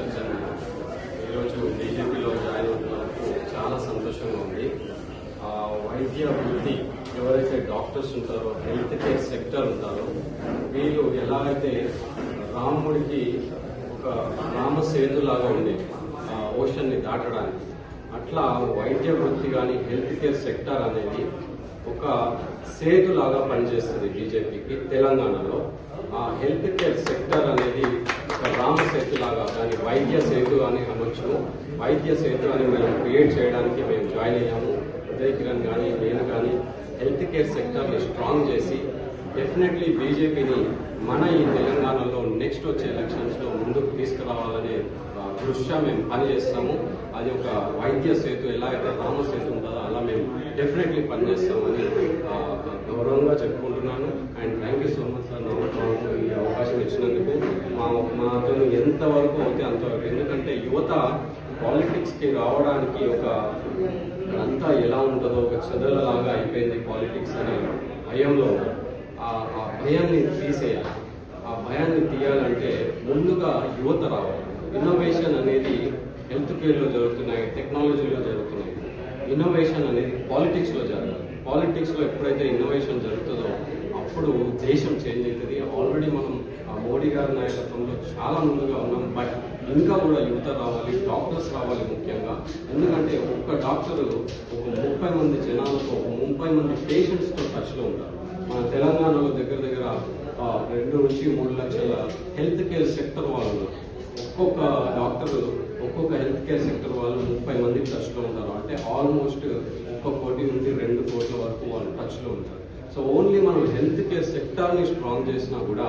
చర్చను ఈరోజు బీజేపీలో జాయిన్ అవుతున్నందుకు చాలా సంతోషంగా ఉంది. వైద్య వృత్తి ఎవరైతే డాక్టర్స్ ఉంటారో, హెల్త్ కేర్ సెక్టర్ ఉంటారో, వీళ్ళు ఎలాగైతే రాముడికి ఒక రామ సేతులాగా ఉంది ఓషన్ని దాటడానికి, అట్లా వైద్య వృత్తి కానీ హెల్త్ కేర్ సెక్టర్ అనేది ఒక సేతులాగా పనిచేస్తుంది బీజేపీకి తెలంగాణలో. ఆ హెల్త్ కేర్ సెక్టర్ అనేది ఒక రామ సేతులాగా, కానీ వైద్య సేతు అని అనొచ్చు. వైద్య సేతు అని మేము క్రియేట్ చేయడానికి మేము జాయిన్ అయ్యాము. ఉదయ్ కిరణ్ కానీ నేను కానీ హెల్త్ కేర్ సెక్టర్ని స్ట్రాంగ్ చేసి డెఫినెట్లీ బీజేపీని మన ఈ తెలంగాణలో నెక్స్ట్ వచ్చే ఎలక్షన్స్లో ముందుకు తీసుకురావాలనే దృష్ట్యా మేము పనిచేస్తాము. అది ఒక వైద్య సేతు ఎలాగైతే రామ సేతు ఉంటుందో అలా మేము డెఫినెట్లీ పనిచేస్తామని గౌరవంగా చెప్పుకుంటున్నాను. And thank you so much sir, నాకు ఈ అవకాశం ఇచ్చినందుకు. మాతో ఎంతవరకు అవుతే అంతవరకు, ఎందుకంటే యువత పాలిటిక్స్కి రావడానికి ఒక అంతా ఎలా ఉంటుందో ఒక చెదలలాగా అయిపోయింది పాలిటిక్స్ అనే భయంలో. ఆ భయాన్ని తీసేయాలి. ఆ భయాన్ని తీయాలంటే ముందుగా యువత రావాలి. ఇన్నోవేషన్ అనేది హెల్త్ కేర్లో జరుగుతున్నాయి, టెక్నాలజీలో జరుగుతున్నాయి. ఇన్నోవేషన్ అనేది పాలిటిక్స్లో జరగాలి. పాలిటిక్స్లో ఎప్పుడైతే ఇన్నోవేషన్ జరుగుతుందో అప్పుడు దేశం చేంజ్ అవుతుంది. ఆల్రెడీ మనం మోడీ గారి నాయకత్వంలో చాలా ముందుగా ఉన్నాం. బట్ ఇంకా కూడా యువత రావాలి, డాక్టర్స్ రావాలి ముఖ్యంగా. ఎందుకంటే ఒక్క డాక్టరు ఒక 30 మంది జనాలతో, 30 మంది పేషెంట్స్తో టచ్లో ఉంటారు. మన తెలంగాణలో దగ్గర 2 నుంచి 3 లక్షల హెల్త్ కేర్ సెక్టర్ వాళ్ళు, ఒక్కొక్క డాక్టర్ ఒక్కొక్క హెల్త్ కేర్ సెక్టర్ వాళ్ళు 30 మంది టచ్లో ఉంటారు. అంటే ఆల్మోస్ట్ 1 కోటి నుండి 2 కోట్ల వరకు వాళ్ళు టచ్లో ఉంటారు. సో ఓన్లీ మనం హెల్త్ కేర్ సెక్టార్ని స్ట్రాంగ్ చేసినా కూడా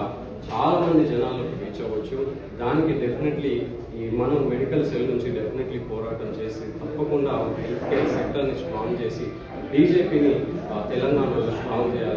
చాలా మంది జనాలకు రీచ్ అవ్వచ్చు. దానికి డెఫినెట్లీ మనం మెడికల్ సెల్ నుంచి డెఫినెట్లీ పోరాటం చేసి తప్పకుండా హెల్త్ కేర్ సెక్టర్ని స్ట్రాంగ్ చేసి బీజేపీని తెలంగాణలో స్ట్రాంగ్ చేయాలి.